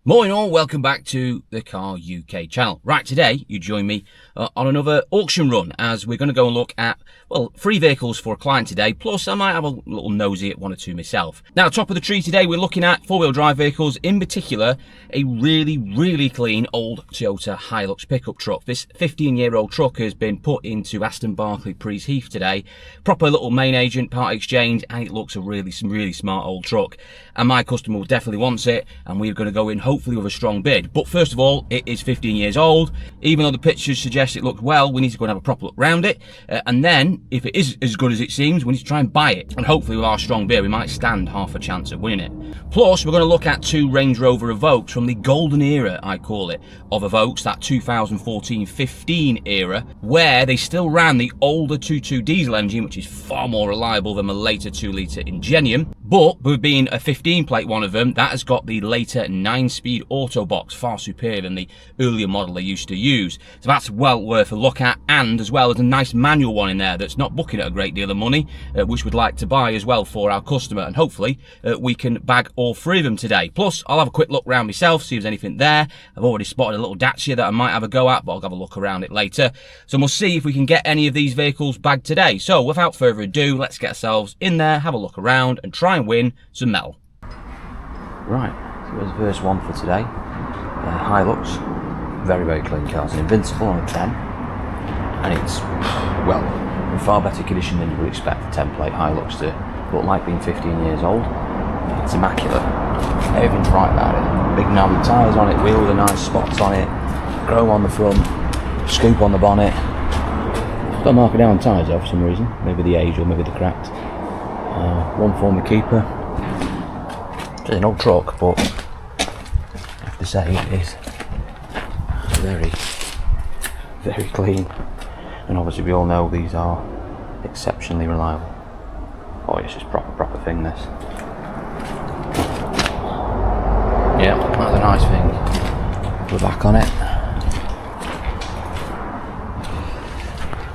Morning all, welcome back to the Car UK channel. Right, today you join me on another auction run as we're going to go and look at, well, 3 vehicles for a client today, plus I might have a little nosy at 1 or 2 myself. Now, top of the tree today, we're looking at 4-wheel drive vehicles, in particular, a really clean old Toyota Hilux pickup truck. This 15-year-old truck has been put into Aston Barclay Prees Heath today. Proper little main agent part exchange, and it looks a really smart old truck. And my customer definitely wants it, and we're going to go in hopefully with a strong bid. But first of all, it is 15 years old. Even though the pictures suggest it looks well, we need to go and have a proper look round it. And then, if it is as good as it seems, we need to try and buy it. And hopefully with our strong bid, we might stand half a chance at winning it. Plus, we're going to look at 2 Range Rover Evokes from the golden era, I call it, of Evokes, that 2014-15 era, where they still ran the older 2.2 diesel engine, which is far more reliable than the later 2-litre Ingenium. But with being a 15 plate one of them, that has got the later 9-speed auto box, far superior than the earlier model they used to use. So that's well worth a look at, and as well as a nice manual one in there that's not booking at a great deal of money, which we'd like to buy as well for our customer, and hopefully we can bag all 3 of them today. Plus, I'll have a quick look around myself, see if there's anything there. I've already spotted a little Dacia that I might have a go at, but I'll have a look around it later. So we'll see if we can get any of these vehicles bagged today. So without further ado, let's get ourselves in there, have a look around, and try and win some metal. Right, so here's the first one for today. Hilux, very clean car. It's an Invincible on a 10, and it's, well, in far better condition than you would expect a 10 plate Hilux to look like, being 15 years old. It's immaculate, everything's right about it. Big knobby tyres on it, wheels with nice spots on it, chrome on the front, scoop on the bonnet. Got a marker down on tyres though for some reason, maybe the age or maybe the cracked. One former keeper. It's an old truck, but I have to say it is very clean, and obviously we all know these are exceptionally reliable. Oh, it's just proper thing, this. Yeah, that's a nice thing. We're back on it.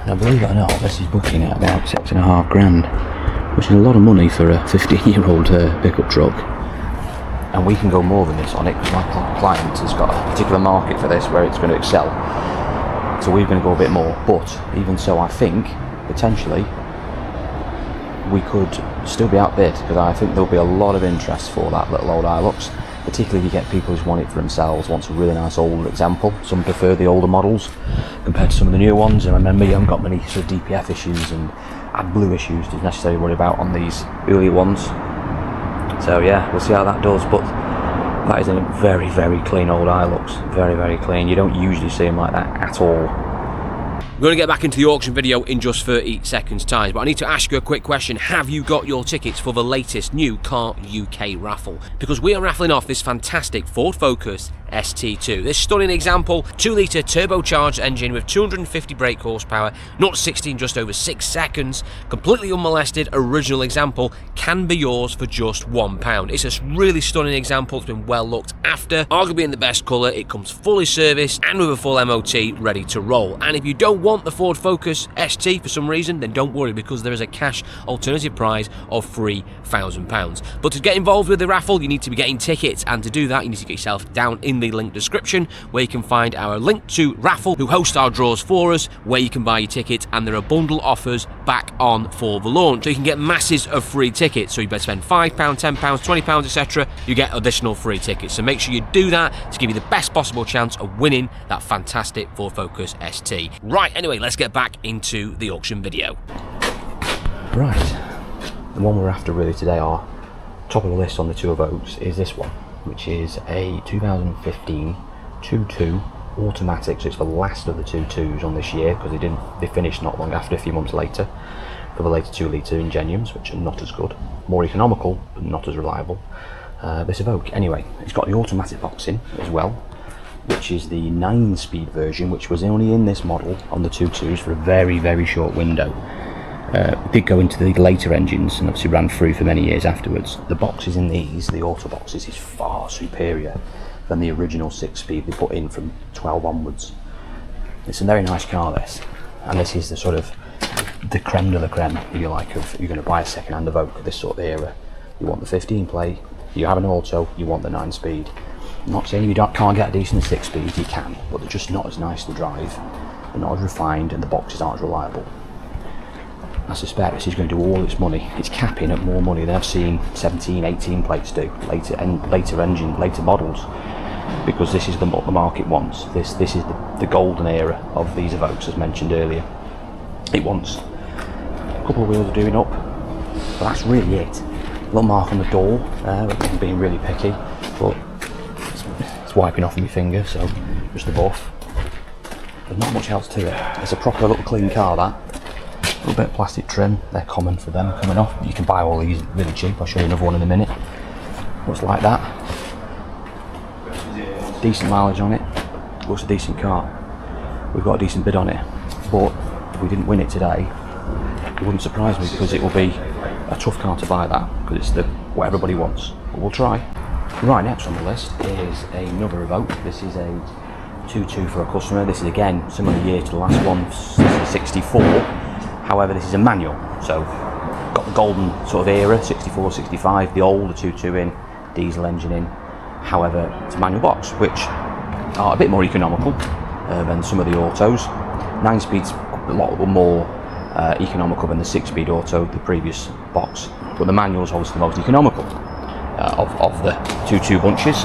Now, believe it or not, this is booking at about £6.5 grand, which is a lot of money for a 15-year-old pickup truck. And we can go more than this on it, because my client has got a particular market for this where it's going to excel. So we're going to go a bit more. But even so, I think potentially we could still be outbid, because I think there'll be a lot of interest for that little old Hilux. Particularly if you get people who want it for themselves, wants a really nice older example. Some prefer the older models compared to some of the newer ones. And remember, you haven't got many sort of DPF issues and AdBlue issues to necessarily worry about on these earlier ones. So yeah, we'll see how that does. But that is a very clean old Hilux. Very clean. You don't usually see them like that at all. We're going to get back into the auction video in just 30 seconds time, but I need to ask you a quick question. Have you got your tickets for the latest new Car UK raffle? Because we are raffling off this fantastic Ford Focus ST2. This stunning example, 2-litre turbocharged engine with 250 brake horsepower, 0-16 in just over 6 seconds, completely unmolested original example, can be yours for just £1. It's a really stunning example. It's been well looked after, arguably in the best colour. It comes fully serviced and with a full MOT ready to roll. And if you don't want the Ford Focus ST for some reason, then don't worry, because there is a cash alternative prize of £3,000. But to get involved with the raffle, you need to be getting tickets, and to do that, you need to get yourself down in the link description, where you can find our link to Raffle, who host our draws for us, where you can buy your tickets, and there are bundle offers back on for the launch. So you can get masses of free tickets. So you better spend £5, £10, £20, etc. You get additional free tickets. So make sure you do that to give you the best possible chance of winning that fantastic Ford Focus ST. Right, anyway, let's get back into the auction video. Right, the one we're after really today, our top of the list on the 2 Evokes, is this one, which is a 2015 2.2 automatic. So it's the last of the 2.2s on this year, because they finished not long after, a few months later, for the later 2-litre Ingeniums, which are not as good, more economical but not as reliable. This Evoke, anyway, it's got the automatic box in as well, which is the 9-speed version, which was only in this model on the 2.2s for a very short window. It did go into the later engines and obviously ran through for many years afterwards. The boxes in these, the auto boxes, is far superior than the original 6-speed they put in from 12 onwards. It's a very nice car, this, and this is the sort of the creme de la creme, if you like, of you're going to buy a second-hand Evoke of this sort of era. You want the 15 plate, you have an auto, you want the 9-speed. I'm not saying you can't get a decent 6-speed, you can, but they're just not as nice to drive, they're not as refined, and the boxes aren't as reliable. I suspect this is going to do all its money. It's capping at more money than I've seen 17, 18 plates do, later models, because this is what the market wants. This is the golden era of these Evokes, as mentioned earlier. It wants a couple of wheels are doing up, but that's really it. A little mark on the door, I'm being really picky, but it's wiping off my finger, so just the buff. There's not much else to it. It's a proper little clean car, that. A little bit of plastic trim, they're common for them coming off. You can buy all these really cheap, I'll show you another one in a minute. Looks like that. Decent mileage on it, looks a decent car. We've got a decent bid on it, but if we didn't win it today, it wouldn't surprise me, because it will be a tough car to buy, that, because it's what everybody wants, but we'll try. Right, next on the list is another Evoke. This is a 2.2 for a customer. This is again similar year to the last one, 64. However, this is a manual, so got the golden sort of era, 64, 65, the older 2.2 in, diesel engine in. However, it's a manual box, which are a bit more economical than some of the autos. 9-speed's a lot more economical than the 6-speed auto, the previous box, but the manual is obviously the most economical of the 2.2 bunches.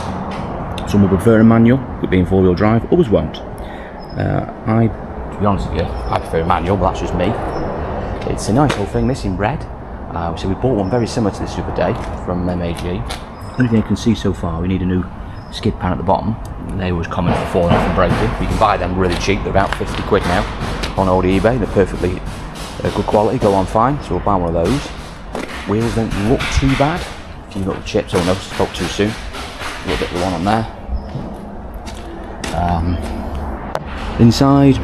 Some will prefer a manual, with being 4-wheel drive, others won't. To be honest with you, I prefer a manual, but that's just me. It's a nice little thing, this in red. So we bought one very similar to this the other day from MAG. Only thing you can see so far, we need a new skid pan at the bottom. They was common for falling off and breaking. You can buy them really cheap, they're about 50 quid now on old eBay. They're perfectly good quality, go on fine, so we'll buy one of those. Wheels don't look too bad. A few little chips, oh no, spoke too soon. A little bit of one on there. Inside,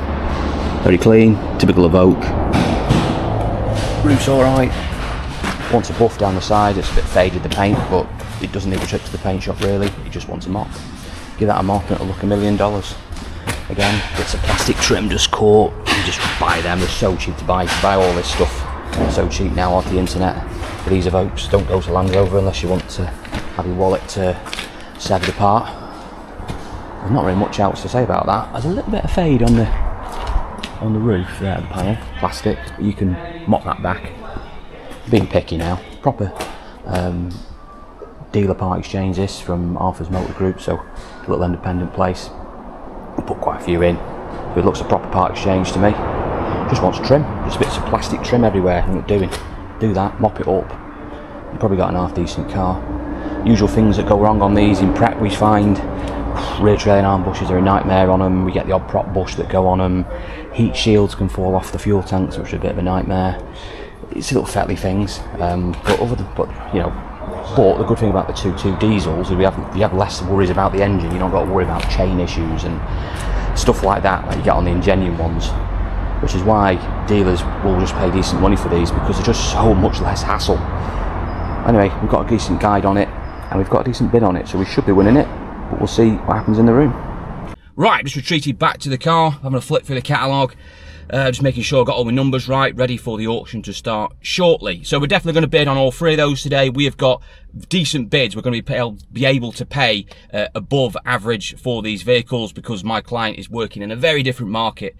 very clean, typical Evoke. Roof's alright. Wants a buff down the side, it's a bit faded, the paint, but it doesn't need a trip to the paint shop really, it just wants a mop. Give that a mop and it'll look $1 million. Again, it's a plastic trim just caught, you just buy them, they're so cheap to buy. You can buy all this stuff, it's so cheap now off the internet. But these Evokes, don't go to Land Rover unless you want to have your wallet severed apart. There's not really much else to say about that. There's a little bit of fade on the roof there, the panel, plastic, but you can mop that back. Being picky now, proper dealer part exchange this from Arthur's Motor Group, so a little independent place. We'll put quite a few in, but it looks a proper part exchange to me. Just wants trim, just bits of plastic trim everywhere, and do that, mop it up. You've probably got an half decent car. Usual things that go wrong on these in prep we find, rear trailing arm bushes are a nightmare on them, we get the odd prop bush that go on them, heat shields can fall off the fuel tanks, which are a bit of a nightmare. It's little fettly things, but the good thing about the 2.2 diesels is you have less worries about the engine. You don't got to worry about chain issues and stuff like that you get on the Ingenium ones, which is why dealers will just pay decent money for these, because they're just so much less hassle. Anyway, we've got a decent guide on it and we've got a decent bid on it, so we should be winning it, but we'll see what happens in the room. Right, just retreated back to the car, having a flip through the catalogue. Just making sure I got all my numbers right, ready for the auction to start shortly. So we're definitely going to bid on all three of those today. We have got decent bids. We're going to be able to pay above average for these vehicles, because my client is working in a very different market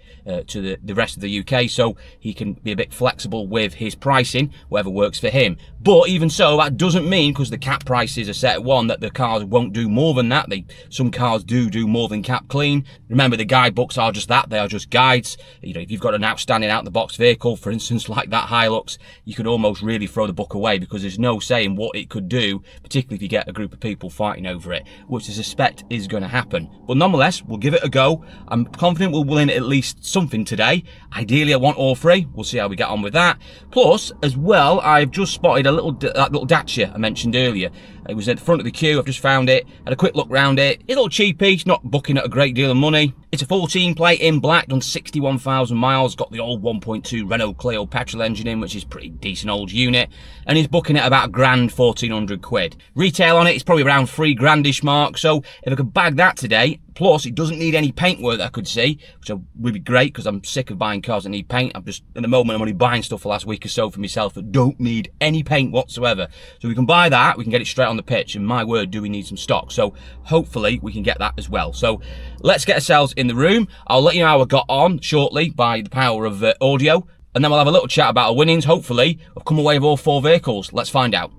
to the rest of the UK, so he can be a bit flexible with his pricing, whatever works for him. But even so, that doesn't mean, because the cap prices are set at 1, that the cars won't do more than that. Some cars do more than cap clean. Remember, the guidebooks are just that, they are just guides. You know, if you've got an outstanding out-the-box vehicle, for instance, like that Hilux, you could almost really throw the book away, because there's no saying what it could do, particularly if you get a group of people fighting over it, which I suspect is going to happen. But nonetheless, we'll give it a go. I'm confident we'll win at least something today. Ideally, I want all three. We'll see how we get on with that. Plus, as well, I've just spotted that little Dacia I mentioned earlier. It was at the front of the queue. I've just found it, had a quick look round it. It's a little cheapy, it's not booking at a great deal of money. It's a 14 plate in black, done 61,000 miles, got the old 1.2 Renault Clio petrol engine in, which is a pretty decent old unit, and it's booking at about £1,000, 1,400 quid. Retail on it is probably around £3,000-ish mark, so if I could bag that today, Plus, it doesn't need any paintwork that I could see, which would be great because I'm sick of buying cars that need paint. At the moment, I'm only buying stuff for the last week or so for myself that don't need any paint whatsoever. So we can buy that, we can get it straight on the pitch, and my word, do we need some stock. So hopefully we can get that as well. So let's get ourselves in the room. I'll let you know how I got on shortly by the power of audio, and then we'll have a little chat about our winnings. Hopefully, we've come away with all 4 vehicles. Let's find out.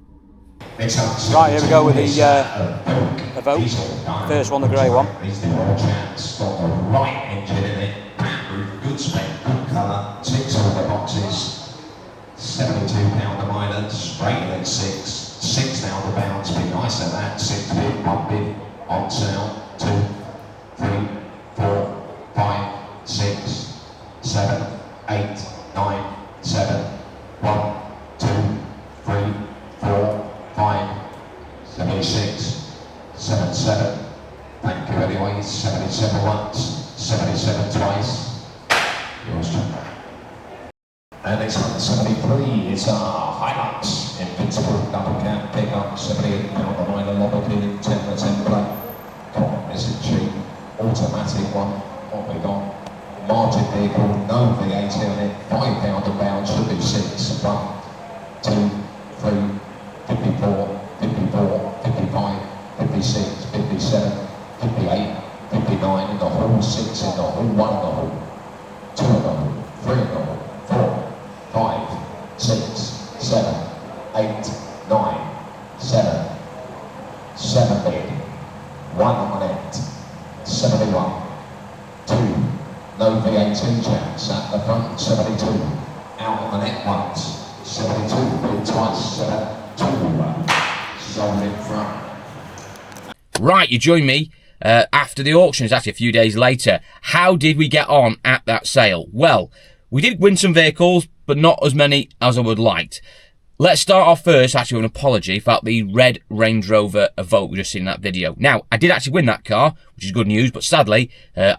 Right, here we go with the Evoke, first one, the grey one. He's the Rover chance, got the right engine in it, good spec, good colour, ticks all the boxes. £72 a mile, straight at 6 now the bounce, be nice at that, 6 bid, 1 bid, on sale, 2, 3, 4, 5, 6, 7, 8, 9, 7, 1, 2, 3, 4, 5, 76, 77, thank you anyway, 77 once, 77 twice, yours John. And next one, 73 is Hilux, Invincible, double cab, pickup, 78 pound a mile, lobber in 10% play. Come on, is it cheap? Automatic one, what we got? Margin vehicle, no VAT on it, £5 a pound, should be 6, 1, 2, 3, 54, 54, 55, 56, 57, 58, 59 in the hole, 6 in the hole, 1 in the hole, 2 in the hole, 3 in the hole, 4, 5, 6, 7, 8, 9, 7, 7 bid, 1 on it, 71, 2, no VAT chance at the front, 72, out on the net once, 72, bid twice, 7, 2, sold in front. Right, you join me after the auction. It's actually a few days later. How did we get on at that sale? Well, we did win some vehicles, but not as many as I would like. Let's start off first, actually, with an apology about the red Range Rover Evoke we just seen in that video. Now, I did actually win that car, which is good news, but sadly, I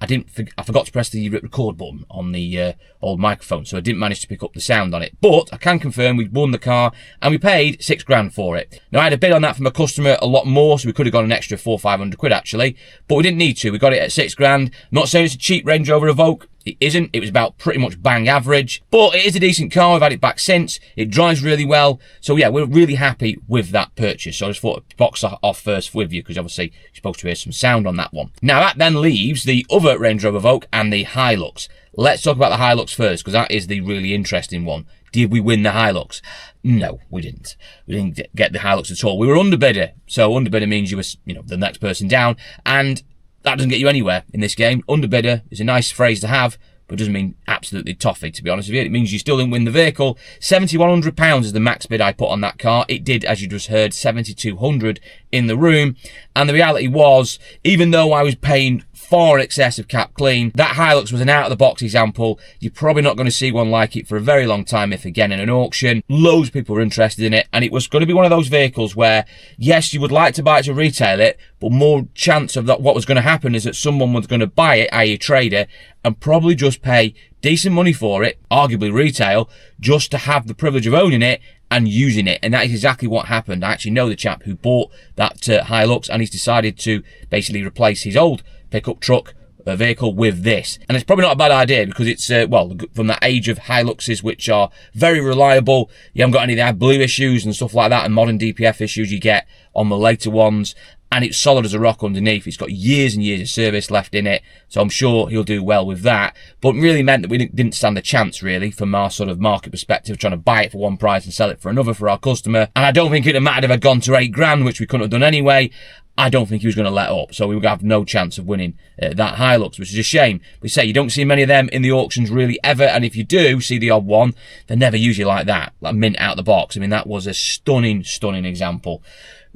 forgot to press the record button on the old microphone, so I didn't manage to pick up the sound on it. But I can confirm we won the car, and we paid £6,000 for it. Now, I had a bid on that from a customer a lot more, so we could have got an extra 400-500 quid actually, but we didn't need to. We got it at £6,000. Not saying it's a cheap Range Rover Evoke. It isn't. It was about pretty much bang average, but it is a decent car. We've had it back since. It drives really well. So yeah, we're really happy with that purchase. So I just thought I'd box that off first with you because obviously you're supposed to hear some sound on that one. Now that then leaves the other Range Rover Evoke and the Hilux. Let's talk about the Hilux first because that is the really interesting one. Did we win the Hilux? No, we didn't. We didn't get the Hilux at all. We were underbidder. So underbidder means you were, the next person down, and that doesn't get you anywhere in this game. Underbidder is a nice phrase to have, but it doesn't mean absolutely toffee, to be honest with you. It means you still didn't win the vehicle. £7,100 is the max bid I put on that car. It did, as you just heard, £7,200 in the room. And the reality was, even though I was paying far in excess of cap clean, that Hilux was an out-of-the-box example. You're probably not going to see one like it for a very long time, if again in an auction. Loads of people were interested in it, and it was going to be one of those vehicles where, yes, you would like to buy it to retail it, but more chance of that what was going to happen is that someone was going to buy it, i.e. a trader, and probably just pay decent money for it, arguably retail, just to have the privilege of owning it and using it. And that is exactly what happened. I actually know the chap who bought that Hilux, and he's decided to basically replace his old pickup truck vehicle with this. And it's probably not a bad idea because it's, from that age of Hiluxes, which are very reliable. You haven't got any of the blue issues and stuff like that and modern DPF issues you get on the later ones. And it's solid as a rock underneath. It's got years and years of service left in it. So I'm sure he'll do well with that. But it really meant that we didn't stand a chance, really, from our sort of market perspective, trying to buy it for one price and sell it for another for our customer. And I don't think it'd have mattered if I'd gone to £8,000, which we couldn't have done anyway. I don't think he was going to let up. So we would have no chance of winning that Hilux, which is a shame. We say you don't see many of them in the auctions really ever. And if you do see the odd one, they're never usually like that, like mint out the box. I mean, that was a stunning, stunning example.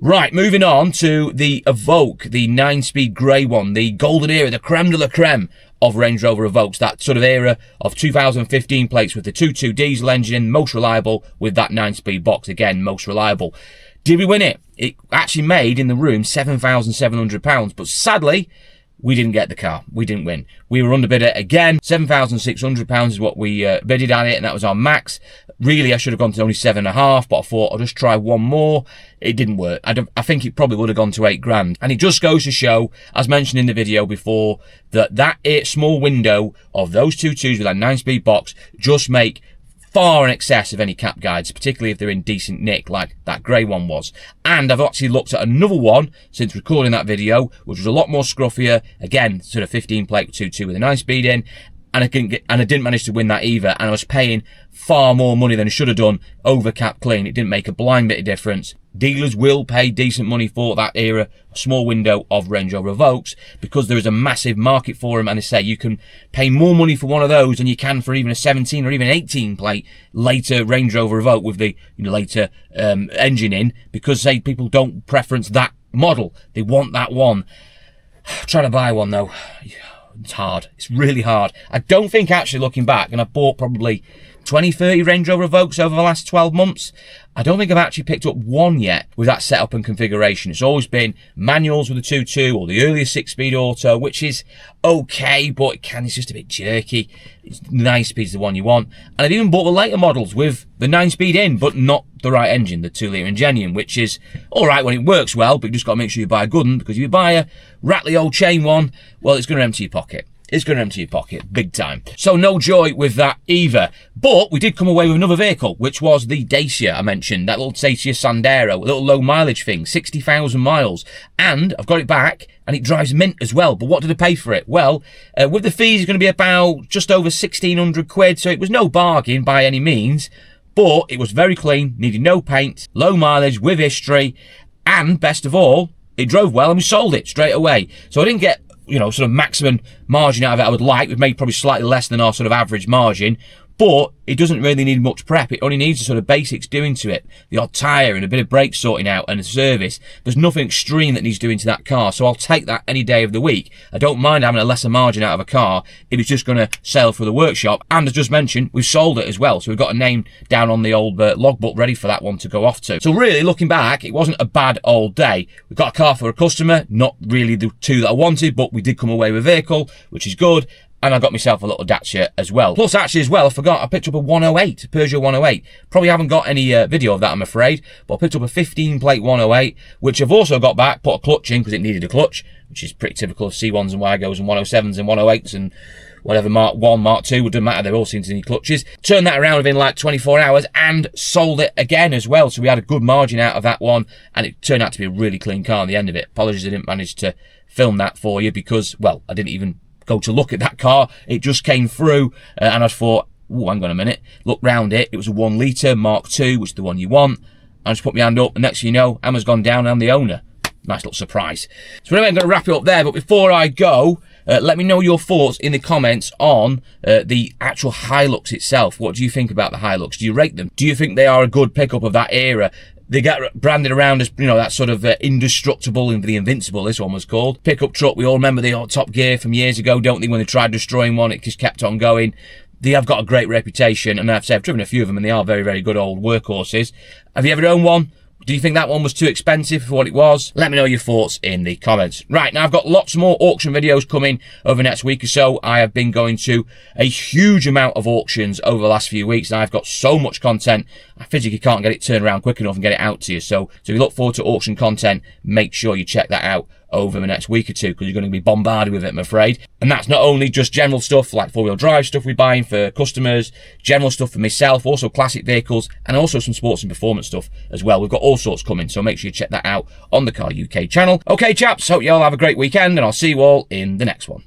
Right, moving on to the Evoke, the 9-speed grey one, the golden era, the creme de la creme of Range Rover Evokes, that sort of era of 2015 plates with the 2.2 diesel engine, most reliable with that 9-speed box, again, most reliable. Did we win it? It actually made in the room £7,700, but sadly, we didn't get the car. We didn't win. We were underbid it again. £7,600 is what we bidded at it, and that was our max. Really, I should have gone to only 7.5, but I thought I'll just try one more. It didn't work. I think it probably would have gone to 8 grand. And it just goes to show, as mentioned in the video before, that small window of those 2.2s with that 9-speed box just make far in excess of any cap guides, particularly if they're in decent nick like that grey one was. And I've actually looked at another one since recording that video, which was a lot more scruffier, again sort of 15 plate 2.2 with a 9-speed in, and I didn't manage to win that either, and I was paying far more money than I should have done over cap clean. It didn't make a blind bit of difference. Dealers will pay decent money for that era, small window of Range Rover Evokes, because there is a massive market for them, and I say you can pay more money for one of those than you can for even a 17 or even 18 plate later Range Rover Evoke with the later engine in, because say people don't preference that model, they want that one. Trying to buy one though, it's hard. It's really hard. I don't think, actually, looking back, and I've bought probably 20, 30 Range Rover Evokes over the last 12 months, I don't think I've actually picked up one yet with that setup and configuration. It's always been manuals with a 2.2 or the earlier 6-speed auto, which is okay, but it's just a bit jerky. 9-speed's the one you want. And I've even bought the later models with the 9-speed in, but not the right engine, the 2-litre Ingenium, which is all right when it works well, but you just got to make sure you buy a good one, because if you buy a rattly old chain one, well, it's going to empty your pocket. It's going to empty your pocket big time. So no joy with that either. But we did come away with another vehicle, which was the Dacia I mentioned, that little Dacia Sandero, a little low mileage thing, 60,000 miles. And I've got it back, and it drives mint as well. But what did I pay for it? Well, with the fees, it's going to be about just over 1,600 quid. So it was no bargain by any means, but it was very clean, needed no paint, low mileage with history, and best of all, it drove well and we sold it straight away. So I didn't get sort of maximum margin out of it I would like. We've made probably slightly less than our sort of average margin, but it doesn't really need much prep. It only needs the sort of basics doing to it. The odd tyre and a bit of brake sorting out and a service. There's nothing extreme that needs doing to that car, so I'll take that any day of the week. I don't mind having a lesser margin out of a car if it's just going to sail through the workshop. And as just mentioned, we've sold it as well, so we've got a name down on the old logbook ready for that one to go off to. So really, looking back, it wasn't a bad old day. We got a car for a customer, not really the two that I wanted, but we did come away with a vehicle, which is good. And I got myself a little Dacia as well. Plus, actually, as well, I forgot, I picked up a 108, a Peugeot 108. Probably haven't got any video of that, I'm afraid. But I picked up a 15-plate 108, which I've also got back, put a clutch in because it needed a clutch, which is pretty typical of C1s and Wagos and 107s and 108s and whatever, Mark 1, Mark 2, it doesn't matter, they all seem to need clutches. Turned that around within like 24 hours and sold it again as well. So we had a good margin out of that one, and it turned out to be a really clean car at the end of it. Apologies I didn't manage to film that for you because, well, I didn't even go to look at that car. It just came through and I thought, oh, hang on a minute, look round it. It was a 1 litre Mark 2, which is the one you want. I just put my hand up, and next thing you know, Emma's gone down and I'm the owner. Nice little surprise. So anyway, I'm going to wrap it up there, but before I go, let me know your thoughts in the comments on the actual Hilux itself. What do you think about the Hilux? Do you rate them? Do you think they are a good pickup of that era? They get branded around as, that sort of indestructible and the invincible, this one was called. Pickup truck, we all remember the old Top Gear from years ago, don't they? When they tried destroying one, it just kept on going. They have got a great reputation, and I've driven a few of them, and they are very, very good old workhorses. Have you ever owned one? Do you think that one was too expensive for what it was? Let me know your thoughts in the comments. Right, now I've got lots more auction videos coming over the next week or so. I have been going to a huge amount of auctions over the last few weeks, and I've got so much content, I physically can't get it turned around quick enough and get it out to you. So if you look forward to auction content, make sure you check that out over the next week or two, because you're going to be bombarded with it, I'm afraid. And that's not only just general stuff like 4-wheel drive stuff we're buying for customers, general stuff for myself, also classic vehicles, and also some sports and performance stuff as well. We've got all sorts coming, so make sure you check that out on the Car UK channel. Okay, chaps, hope you all have a great weekend, and I'll see you all in the next one.